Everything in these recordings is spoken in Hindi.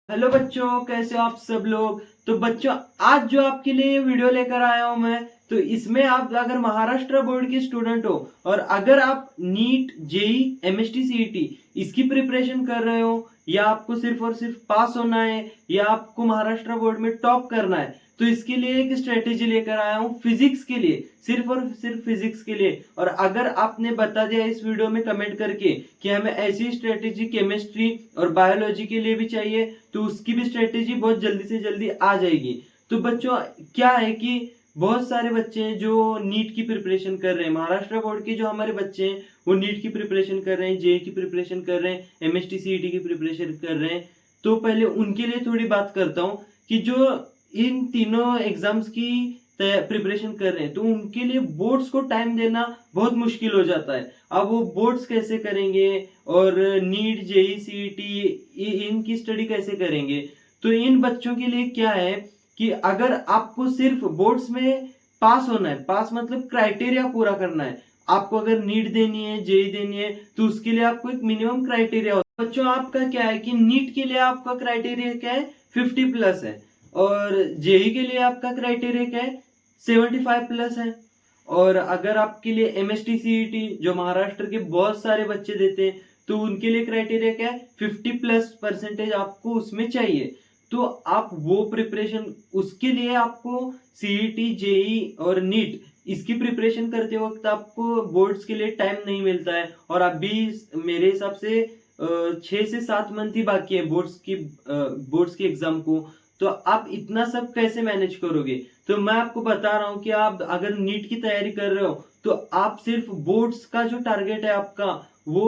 हेलो बच्चों, कैसे हो आप सब लोग। तो बच्चों, आज जो आपके लिए वीडियो लेकर आया हूं मैं, तो इसमें आप अगर महाराष्ट्र बोर्ड के स्टूडेंट हो और अगर आप नीट, जेई, एमएसटी, सीईटी इसकी प्रिपरेशन कर रहे हो, या आपको सिर्फ और सिर्फ पास होना है, या आपको महाराष्ट्र बोर्ड में टॉप करना है, तो इसके लिए एक स्ट्रेटेजी लेकर आया हूँ फिजिक्स के लिए, सिर्फ और सिर्फ फिजिक्स के लिए। और अगर आपने बता दिया इस वीडियो में कमेंट करके कि हमें ऐसी स्ट्रेटेजी केमिस्ट्री और बायोलॉजी के लिए भी चाहिए, तो उसकी भी स्ट्रेटेजी बहुत जल्दी से जल्दी आ जाएगी। तो बच्चों, क्या है कि बहुत सारे बच्चे हैं जो नीट की प्रिपरेशन कर रहे हैं। महाराष्ट्र बोर्ड के जो हमारे बच्चे हैं वो नीट की प्रिपरेशन कर रहे हैं, जेई की प्रिपरेशन कर रहे हैं, एमएसटी, सीईटी की प्रिपरेशन कर रहे हैं। तो पहले उनके लिए थोड़ी बात करता हूँ कि जो इन तीनों एग्जाम्स की प्रिपरेशन कर रहे हैं, तो उनके लिए बोर्ड्स को टाइम देना बहुत मुश्किल हो जाता है। अब वो बोर्ड्स कैसे करेंगे और नीट, जेई, सीईटी इनकी स्टडी कैसे करेंगे। तो इन बच्चों के लिए क्या है कि अगर आपको सिर्फ बोर्ड्स में पास होना है, पास मतलब क्राइटेरिया पूरा करना है, आपको अगर नीट देनी है, जेई देनी है, तो उसके लिए आपको एक मिनिमम क्राइटेरिया होता है। बच्चों, आपका क्या है कि नीट के लिए आपका क्राइटेरिया क्या है, 50+ है, और जेई के लिए आपका क्राइटेरिया क्या है, 75+ है। और अगर आपके लिए एमएसटी, सीईटी जो महाराष्ट्र के बहुत सारे बच्चे देते हैं, तो उनके लिए क्राइटेरिया क्या है, 50+ परसेंटेज आपको उसमें चाहिए। तो आप वो प्रिपरेशन, उसके लिए आपको सीईटी, जेई और नीट इसकी प्रिपरेशन करते वक्त आपको बोर्ड्स के लिए टाइम नहीं मिलता है। और अभी मेरे हिसाब से 6 से 7 मंथ ही बाकी है बोर्ड्स की एग्जाम को। तो आप इतना सब कैसे मैनेज करोगे। तो मैं आपको बता रहा हूं कि आप अगर नीट की तैयारी कर रहे हो, तो आप सिर्फ बोर्ड्स का जो टारगेट है आपका वो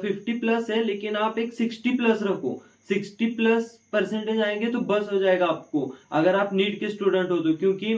50+ है, लेकिन आप एक 60+ रखो। 60+ परसेंटेज आएंगे तो बस हो जाएगा आपको, अगर आप नीट के स्टूडेंट हो तो। क्योंकि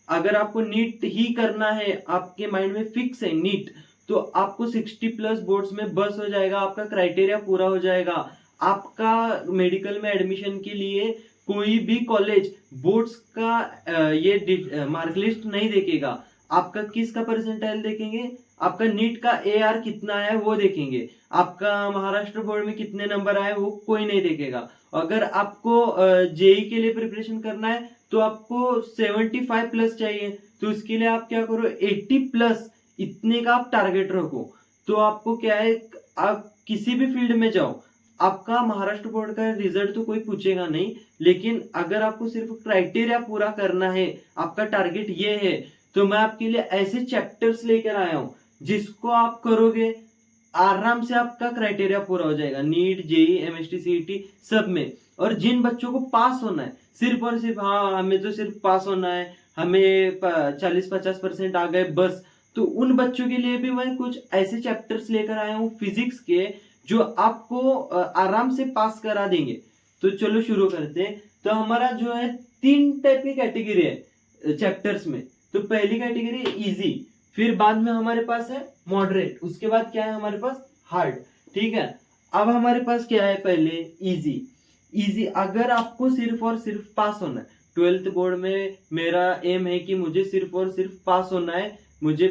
अगर आपको नीट ही करना है, आपके माइंड में फिक्स है नीट, तो आपको 60+ बोर्ड्स में बस हो जाएगा, आपका क्राइटेरिया पूरा हो जाएगा। आपका मेडिकल में एडमिशन के लिए कोई भी कॉलेज बोर्ड्स का ये मार्क लिस्ट नहीं देखेगा। आपका किसका परसेंटाइल देखेंगे, आपका नीट का एआर कितना है वो देखेंगे। आपका महाराष्ट्र बोर्ड में कितने नंबर आए वो कोई नहीं देखेगा। अगर आपको जेई के लिए प्रिपरेशन करना है, तो आपको 75+ चाहिए। तो उसके लिए आप क्या करो, 80+ इतने का आप टारगेट रखो। तो आपको क्या है, आप किसी भी फील्ड में जाओ, आपका महाराष्ट्र बोर्ड का रिजल्ट तो कोई पूछेगा नहीं, लेकिन अगर आपको सिर्फ क्राइटेरिया पूरा करना है, आपका टारगेट ये है, तो मैं आपके लिए ऐसे चैप्टर्स लेकर आया हूं जिसको आप करोगे, आराम से आपका क्राइटेरिया पूरा हो जाएगा, नीट, जेई, एमएसटी, सीईटी सब में। और जिन बच्चों को पास होना है, सिर्फ और सिर्फ, हाँ हमें तो सिर्फ पास होना है, हमें 40-50% आ गए बस, तो उन बच्चों के लिए भी मैं कुछ ऐसे चैप्टर्स लेकर आया हूँ फिजिक्स के, जो आपको आराम से पास करा देंगे। तो चलो शुरू करते हैं। तो हमारा जो है 3 टाइप की कैटेगरी है चैप्टर्स में। तो पहली कैटेगरी इजी, फिर बाद में हमारे पास है मॉडरेट, उसके बाद क्या है हमारे पास हार्ड। ठीक है, अब हमारे पास क्या है, पहले इजी। इजी अगर आपको सिर्फ और सिर्फ पास होना है, 12th बोर्ड में मेरा एम है कि मुझे सिर्फ और सिर्फ पास होना है, मुझे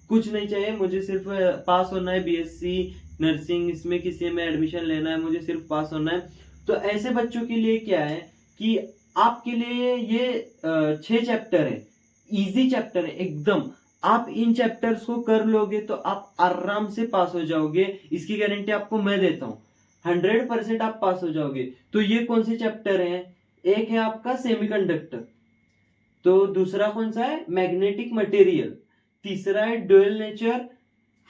कुछ नहीं चाहिए, मुझे सिर्फ पास होना है, बीएससी नर्सिंग इसमें किसी में एडमिशन लेना है, मुझे सिर्फ पास होना है। तो ऐसे बच्चों के लिए क्या है कि आपके लिए ये 6 चैप्टर है, इजी चैप्टर है एकदम। आप इन चैप्टर्स को कर लोगे तो आप आराम से पास हो जाओगे, इसकी गारंटी आपको मैं देता हूं। 100% आप पास हो जाओगे। तो ये कौन से चैप्टर हैं, एक है आपका सेमीकंडक्टर, तो दूसरा कौन सा है, मैग्नेटिक मटेरियल, तीसरा है ड्यूअल नेचर,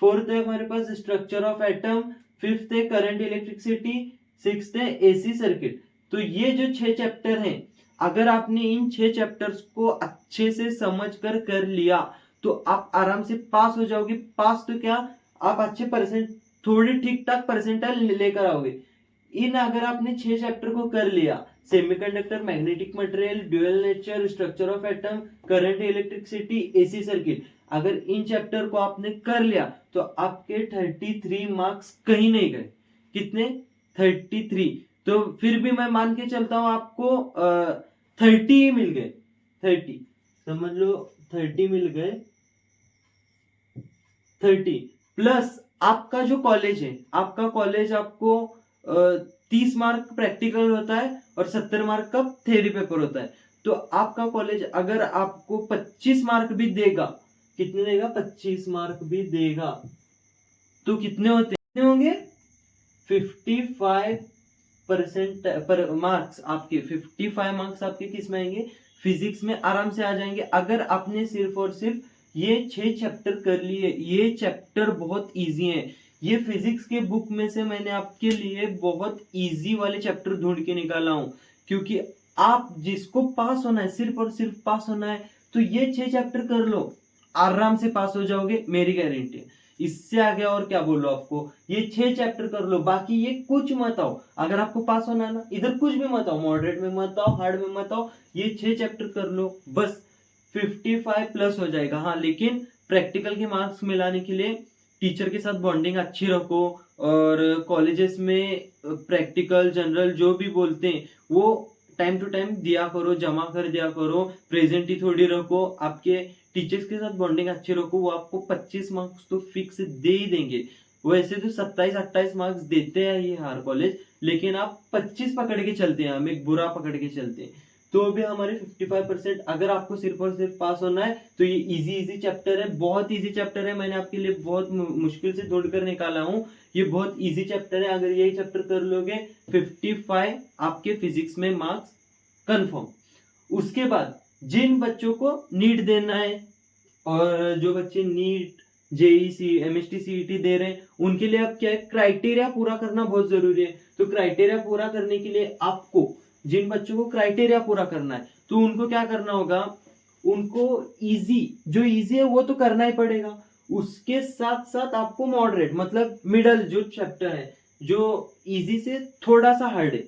फोर्थ है हमारे पास स्ट्रक्चर ऑफ एटम, फिफ्थ है करंट इलेक्ट्रिसिटी, सिक्स्थ है एसी सर्किट। तो ये जो 6 चैप्टर हैं, अगर आपने इन 6 चैप्टर्स को अच्छे से समझ कर लिया, तो आप आराम से पास हो जाओगे। पास तो क्या, आप अच्छे परसेंट, थोड़ी ठीक ठाक परसेंटाइल लेकर आओगे। इन अगर आपने 6 चैप्टर को कर लिया, semiconductor, magnetic material, dual nature, structure of atom, current electricity, AC circuit, अगर इन चैप्टर को आपने कर लिया, तो आपके 33 मार्क्स कहीं नहीं गए। कितने, 33। तो फिर भी मैं मान के चलता हूं आपको 30 ही मिल गए, 30 समझ लो, 30 मिल गए। 30 प्लस आपका जो कॉलेज है, आपका कॉलेज आपको 30 मार्क प्रैक्टिकल होता है और 70 मार्क का थ्योरी पेपर होता है। तो आपका कॉलेज अगर आपको 25 मार्क भी देगा, कितने देगा, 25 मार्क भी देगा, तो कितने होंगे 55% पर मार्क्स आपके 55 मार्क्स आपके किस में आएंगे, फिजिक्स में आराम से आ जाएंगे। अगर आपने सिर्फ और सिर्फ ये 6 चैप्टर कर लिए। ये चैप्टर बहुत इजी है। ये फिजिक्स के बुक में से मैंने आपके लिए बहुत इजी वाले चैप्टर ढूंढ के निकाला हूं, क्योंकि आप जिसको पास होना है, सिर्फ और सिर्फ पास होना है, तो ये 6 चैप्टर कर लो, आराम से पास हो जाओगे, मेरी गारंटी है। इससे आगे और क्या बोलो आपको, ये 6 चैप्टर कर लो, बाकी ये कुछ मत आओ। अगर आपको पास होना है ना, इधर कुछ भी मत आओ, मॉडरेट में मत आओ, हार्ड में मत आओ, ये 6 चैप्टर कर लो, बस 55 प्लस हो जाएगा। हाँ, लेकिन प्रैक्टिकल के मार्क्स मिलाने के लिए टीचर के साथ बॉन्डिंग अच्छी रखो, और कॉलेजेस में प्रैक्टिकल जनरल जो भी बोलते हैं वो टाइम टू टाइम दिया करो, जमा कर दिया करो, प्रेजेंट ही थोड़ी रखो, आपके टीचर्स के साथ बॉन्डिंग अच्छी रखो, वो आपको 25 मार्क्स तो फिक्स दे ही देंगे। वैसे तो 27-28 मार्क्स देते हैं ये हर कॉलेज, लेकिन आप 25 पकड़ के चलते हैं, हम एक बुरा पकड़ के चलते हैं, तो भी हमारे 55%। अगर आपको सिर्फ और सिर्फ पास होना है तो ये इजी चैप्टर है, बहुत इजी चैप्टर है, मैंने आपके लिए बहुत मुश्किल से ढूंढ कर निकाला हूँ। ये बहुत इजी चैप्टर है, अगर यही चैप्टर कर लोगे 55 आपके फिजिक्स में मार्क्स कंफर्म। उसके बाद जिन बच्चों को नीट देना है, और जो बच्चे नीट जेईसी एमएसटी सीईटी दे रहे हैं, उनके लिए अब क्या है, क्राइटेरिया पूरा करना बहुत जरूरी है। तो क्राइटेरिया पूरा करने के लिए आपको, जिन बच्चों को क्राइटेरिया पूरा करना है, तो उनको क्या करना होगा, उनको जो इजी है वो तो करना ही पड़ेगा, उसके साथ साथ आपको मॉडरेट मतलब मिडल जो चैप्टर है, जो इजी से थोड़ा सा हार्ड है,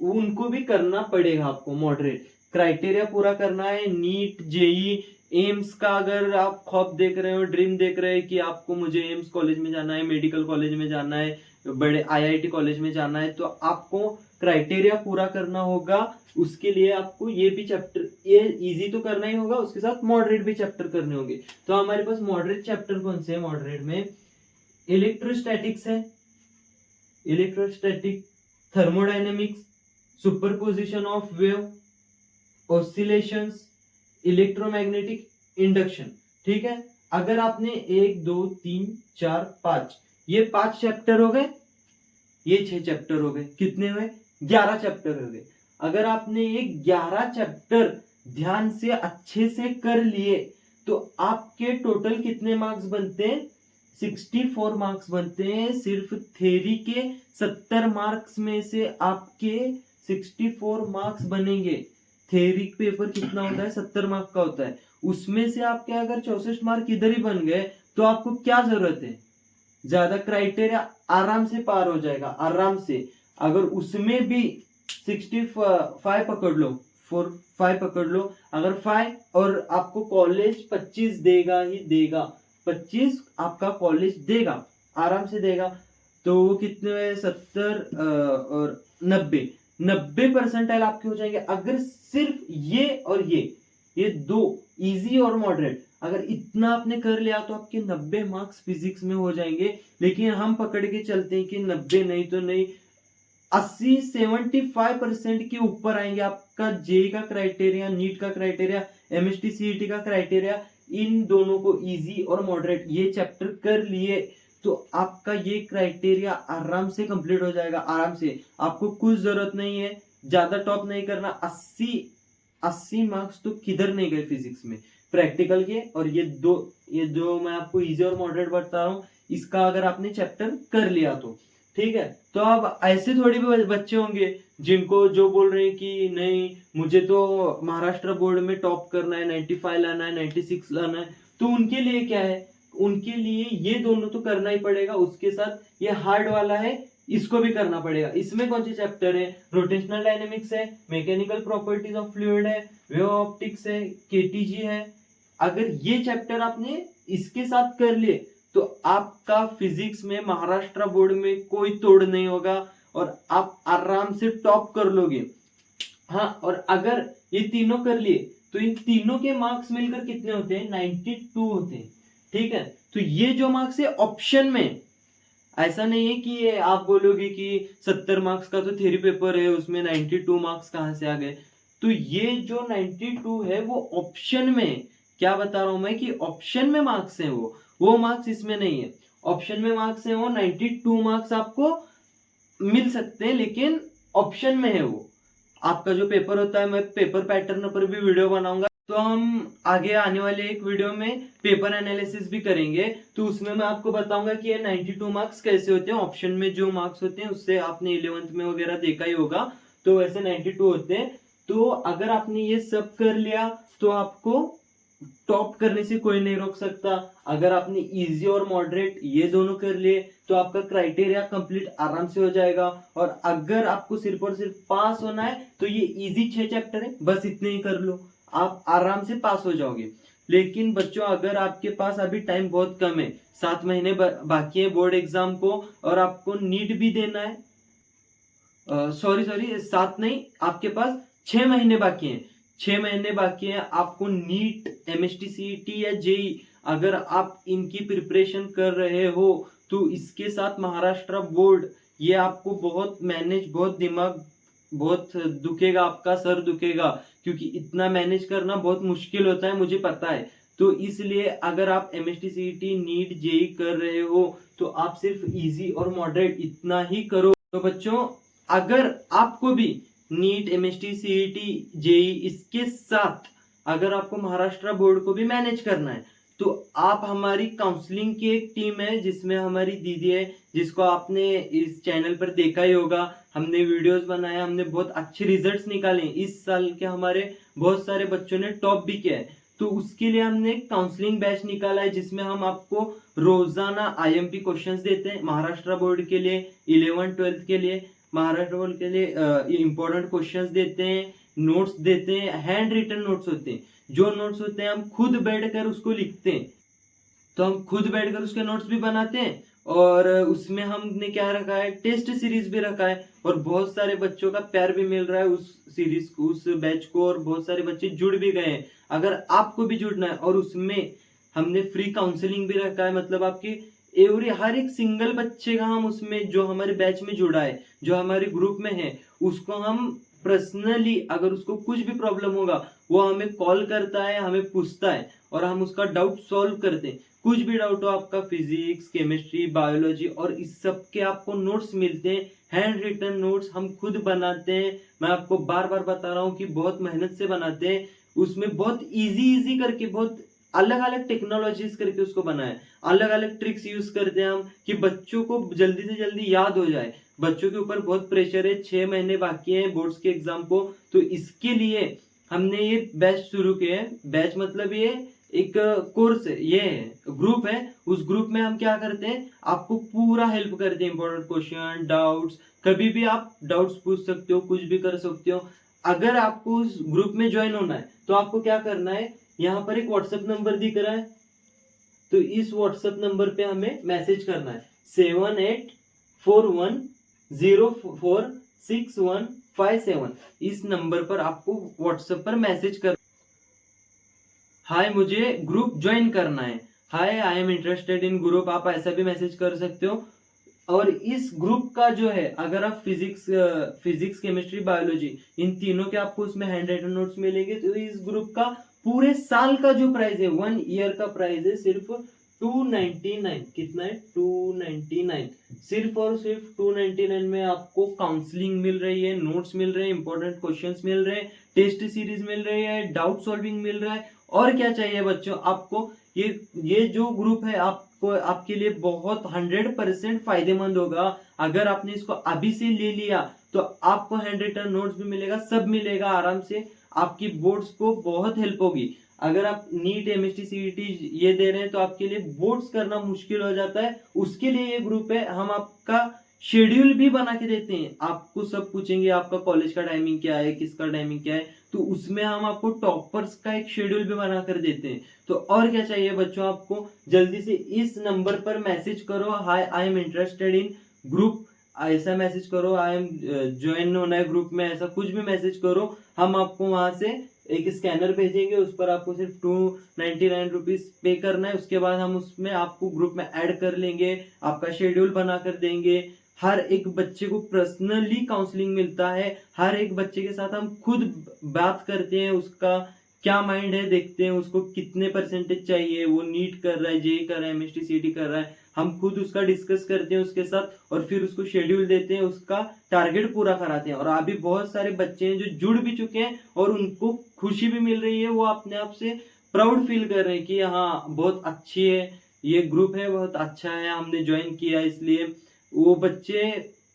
उनको भी करना पड़ेगा आपको। मॉडरेट क्राइटेरिया पूरा करना है। नीट जेई एम्स का अगर आप ख्वाब देख रहे हो, ड्रीम देख रहे हैं कि आपको मुझे एम्स कॉलेज में जाना है, मेडिकल कॉलेज में जाना है, बड़े आईआईटी कॉलेज में जाना है, तो आपको क्राइटेरिया पूरा करना होगा। उसके लिए आपको ये भी चैप्टर, ये इजी तो करना ही होगा, उसके साथ मॉडरेट भी चैप्टर करने होंगे। तो हमारे पास मॉडरेट चैप्टर कौन से है, मॉडरेट में इलेक्ट्रोस्टैटिक्स है, electrostatic, thermodynamics, superposition of wave, oscillations, electromagnetic, induction. ठीक है, अगर आपने 1 2 3 4 5 ये 5 चैप्टर हो गए, ये 6 चैप्टर हो गए, कितने हुए, 11 चैप्टर हो गए। अगर आपने ये 11 चैप्टर ध्यान से अच्छे से कर लिए, तो आपके टोटल कितने मार्क्स बनते हैं, 64 मार्क्स बनते हैं। सिर्फ थ्योरी के 70 मार्क्स में से आपके 64 मार्क्स बनेंगे। थ्योरी पेपर कितना होता है, 70 मार्क का होता है, उसमें से आपके अगर 64 मार्क इधर ही बन गए, तो आपको क्या जरूरत है, ज्यादा क्राइटेरिया आराम से पार हो जाएगा, आराम से। अगर उसमें भी 65 पकड़ लो, 5 पकड़ लो, अगर 5, और आपको कॉलेज 25 देगा ही देगा, 25 आपका कॉलेज देगा, आराम से देगा, तो वो कितने, 70 और 90 परसेंटाइल आपके हो जाएंगे। अगर सिर्फ ये और ये दो इजी और मॉडरेट अगर इतना आपने कर लिया, तो आपके 90 मार्क्स फिजिक्स में हो जाएंगे। लेकिन हम पकड़ के चलते हैं कि 90 नहीं तो नहीं, 75% के ऊपर आएंगे। आपका जेई का क्राइटेरिया, नीट का क्राइटेरिया, एमएसटी सीईटी का क्राइटेरिया, इन दोनों को इजी और मॉडरेट ये चैप्टर कर लिए, तो आपका ये क्राइटेरिया आराम से कंप्लीट हो जाएगा, आराम से। आपको कुछ जरूरत नहीं है, ज्यादा टॉप नहीं करना। 80 मार्क्स तो किधर नहीं गए फिजिक्स में प्रैक्टिकल के। और ये दो मैं आपको इजी और मॉडरेट बता रहा हूँ, इसका अगर आपने चैप्टर कर लिया तो ठीक है। तो अब ऐसे थोड़ी भी बच्चे होंगे जिनको जो बोल रहे हैं कि नहीं मुझे तो महाराष्ट्र बोर्ड में टॉप करना है, 95 लाना है, 96 लाना है, तो उनके लिए क्या है, उनके लिए ये दोनों तो करना ही पड़ेगा, उसके साथ ये हार्ड वाला है, इसको भी करना पड़ेगा। इसमें कौन से चैप्टर है, रोटेशनल डायनेमिक्स है, मैकेनिकल प्रॉपर्टीज ऑफ फ्लूइड है, वेव ऑप्टिक्स है, केटीजी है। अगर ये चैप्टर आपने इसके साथ कर लिए, तो आपका फिजिक्स में महाराष्ट्र बोर्ड में कोई तोड़ नहीं होगा और आप आराम से टॉप कर लोगे। हाँ, और अगर ये तीनों कर लिए, तो इन तीनों के मार्क्स मिलकर कितने होते हैं, 92 होते हैं। ठीक है, तो ये जो मार्क्स है ऑप्शन में, ऐसा नहीं है कि ये आप बोलोगे कि 70 मार्क्स का तो थ्योरी पेपर है, उसमें 92 मार्क्स कहाँ से आ गए। तो ये जो 92 है वो ऑप्शन में, क्या बता रहा हूं मैं कि ऑप्शन में मार्क्स है, वो मार्क्स इसमें नहीं है। ऑप्शन में मार्क्स है वो 92 मार्क्स आपको मिल सकते हैं, लेकिन ऑप्शन में है वो। आपका जो पेपर होता है, मैं पेपर पैटर्न पर भी वीडियो बनाऊंगा, तो हम आगे आने वाले एक वीडियो में पेपर एनालिसिस भी करेंगे, तो उसमें मैं आपको बताऊंगा कि ये 92 मार्क्स कैसे होते हैं। ऑप्शन में जो मार्क्स होते हैं उससे आपने 11th में वगैरह देखा ही होगा, तो वैसे 92 होते हैं। तो अगर आपने ये सब कर लिया तो आपको टॉप करने से कोई नहीं रोक सकता। अगर आपने इजी और मॉडरेट ये दोनों कर लिए तो आपका क्राइटेरिया कंप्लीट आराम से हो जाएगा। और अगर आपको सिर्फ और सिर्फ पास होना है तो ये इजी 6 चैप्टर है, बस इतने ही कर लो, आप आराम से पास हो जाओगे। लेकिन बच्चों अगर आपके पास अभी टाइम बहुत कम है, 7 महीने बाकी है बोर्ड एग्जाम को, और आपको नीट भी देना है, सॉरी 7 नहीं, आपके पास 6 महीने बाकी हैं। 6 महीने बाकी हैं, आपको नीट, एमएसटी, सीईटी या जेई अगर आप इनकी प्रिपरेशन कर रहे हो तो इसके साथ महाराष्ट्र बोर्ड, ये आपको बहुत मैनेज, बहुत दिमाग, बहुत दुखेगा, आपका सर दुखेगा, क्योंकि इतना मैनेज करना बहुत मुश्किल होता है, मुझे पता है। तो इसलिए अगर आप एमएसटी, सीईटी, नीट, जेई कर रहे हो तो आप सिर्फ इजी और मॉडरेट इतना ही करो। तो बच्चों अगर आपको भी नीट, एमएसटी, सीईटी, जेई इसके साथ अगर आपको महाराष्ट्र बोर्ड को भी मैनेज करना है तो आप हमारी काउंसलिंग की एक टीम है जिसमें हमारी दीदी है, जिसको आपने इस चैनल पर देखा ही होगा, हमने वीडियोस बनाए, हमने बहुत अच्छे रिजल्ट्स निकाले। इस साल के हमारे बहुत सारे बच्चों ने टॉप भी किया है, तो उसके लिए हमने काउंसलिंग बैच निकाला है जिसमें हम आपको रोजाना आईएमपी क्वेश्चंस देते हैं महाराष्ट्र बोर्ड के लिए, 11th-12th के लिए, महाराष्ट्र बोर्ड के लिए इंपॉर्टेंट क्वेश्चंस देते हैं, नोट्स देते हैं, हैंड रिटन नोट्स होते हैं। जो नोट्स होते हैं हम खुद बैठकर उसको लिखते हैं, तो हम खुद बैठकर उसके नोट्स भी बनाते हैं। और उसमें हमने क्या रखा है, टेस्ट सीरीज भी रखा है, और बहुत सारे बच्चों का प्यार भी मिल रहा है उस सीरीज को, उस बैच को, और बहुत सारे बच्चे जुड़ भी गए हैं। अगर आपको भी जुड़ना है, और उसमें हमने फ्री काउंसलिंग भी रखा है, मतलब आपकी हर एक सिंगल बच्चे का हम उसमें, जो हमारे बैच में जुड़ा है, जो हमारे ग्रुप में है, उसको हम पर्सनली, अगर उसको कुछ भी प्रॉब्लम होगा वो हमें कॉल करता है, हमें पूछता है, और हम उसका डाउट सॉल्व करते हैं। कुछ भी डाउट हो आपका, फिजिक्स, केमिस्ट्री, बायोलॉजी, और इस सब के आपको नोट्स मिलते हैं, हैंड रिटन नोट्स हम खुद बनाते हैं। मैं आपको बार बार बता रहा हूँ कि बहुत मेहनत से बनाते हैं, उसमें बहुत इजी करके, बहुत अलग अलग टेक्नोलॉजीज करके उसको बनाया, अलग अलग ट्रिक्स यूज करते हैं हम कि बच्चों को जल्दी से जल्दी याद हो जाए। बच्चों के ऊपर बहुत प्रेशर है, 6 महीने बाकी हैं बोर्ड्स के एग्जाम को, तो इसके लिए हमने ये बैच शुरू किया है। बैच मतलब ये एक कोर्स है, ये ग्रुप है। उस ग्रुप में हम क्या करते हैं, आपको पूरा हेल्प करते हैं, इंपॉर्टेंट क्वेश्चन, डाउट्स, कभी भी आप डाउट्स पूछ सकते हो, कुछ भी कर सकते हो। अगर आपको उस ग्रुप में ज्वाइन होना है तो आपको क्या करना है, यहाँ पर एक व्हाट्सएप नंबर दिख रहा है, तो इस व्हाट्सएप नंबर पे हमें मैसेज करना है, 7841046157। इस नंबर पर आपको व्हाट्सएप पर मैसेज कर, हाय मुझे ग्रुप ज्वाइन करना है, hi I am interested in group, आप ऐसा भी मैसेज कर सकते हो। और इस ग्रुप का जो है, अगर आप फिजिक्स, केमिस्ट्री, बायोलॉजी, इन तीनों के आपको उसमें हैंड राइटन नोट्स मिलेंगे। तो इस ग्रुप का पूरे साल का जो प्राइस है, 1 ईयर का प्राइस है सिर्फ 299। कितना है, 299। सिर्फ और सिर्फ 299 में आपको काउंसलिंग मिल रही है, नोट्स मिल रहे हैं, इंपॉर्टेंट क्वेश्चंस मिल रहे हैं, टेस्ट सीरीज मिल रही है, डाउट सॉल्विंग मिल रहा है। और क्या चाहिए बच्चों आपको, ये जो ग्रुप है आपको, आपके लिए बहुत 100% फायदेमंद होगा। अगर आपने इसको अभी से ले लिया तो आपको हैंड रिटन नोट्स भी मिलेगा, सब मिलेगा आराम से, आपकी बोर्ड्स को बहुत हेल्प होगी। अगर आप नीट, एमएसटी, सीईटी ये दे रहे हैं तो आपके लिए बोर्ड्स करना मुश्किल हो जाता है, उसके लिए ये ग्रुप है। हम आपका शेड्यूल भी बना के देते हैं, आपको सब पूछेंगे आपका कॉलेज का टाइमिंग क्या है, किसका टाइमिंग क्या है, तो उसमें हम आपको टॉपर्स का एक शेड्यूल भी बना कर देते हैं। तो और क्या चाहिए बच्चों आपको, जल्दी से इस नंबर पर मैसेज करो, hi I am interested in group, ऐसा मैसेज करो, आई एम ज्वाइन होना है ग्रुप में, ऐसा कुछ भी मैसेज करो, हम आपको वहां से एक स्कैनर भेजेंगे, उस पर आपको सिर्फ 299 रुपीज पे करना है। उसके बाद हम उसमें आपको ग्रुप में ऐड कर लेंगे, आपका शेड्यूल बना कर देंगे। हर एक बच्चे को पर्सनली काउंसलिंग मिलता है, हर एक बच्चे के साथ हम खुद बात करते हैं, उसका क्या माइंड है देखते हैं, उसको कितने परसेंटेज चाहिए, वो नीट कर रहा है, जेई कर रहा है, एमएसटी सीटी कर रहा है, हम खुद उसका डिस्कस करते हैं उसके साथ और फिर उसको शेड्यूल देते हैं, उसका टारगेट पूरा कराते हैं। और अभी बहुत सारे बच्चे हैं जो जुड़ भी चुके हैं और उनको खुशी भी मिल रही है, वो अपने आप से प्राउड फील कर रहे हैं कि हाँ बहुत अच्छी है ये ग्रुप है, बहुत अच्छा है, हमने ज्वाइन किया। इसलिए वो बच्चे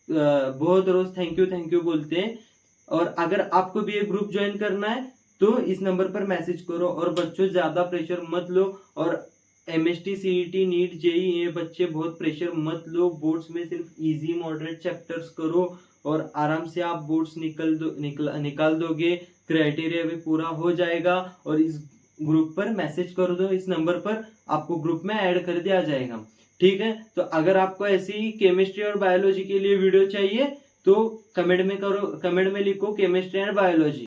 बहुत रोज थैंक यू बोलते हैं। और अगर आपको भी ये ग्रुप ज्वाइन करना है तो इस नंबर पर मैसेज करो। और बच्चों ज्यादा प्रेशर मत लो, और एमएसटी सीईटी नीट जेई ये बच्चे बहुत प्रेशर मत लो। बोर्ड्स में सिर्फ इजी मॉडरेट चैप्टर्स करो और आराम से आप बोर्ड्स निकाल दोगे, क्राइटेरिया भी पूरा हो जाएगा। और इस ग्रुप पर मैसेज कर दो, इस नंबर पर आपको ग्रुप में ऐड कर दिया जाएगा। ठीक है, तो अगर आपको ऐसी केमिस्ट्री और बायोलॉजी के लिए वीडियो चाहिए तो कमेंट में लिखो केमिस्ट्री एंड बायोलॉजी।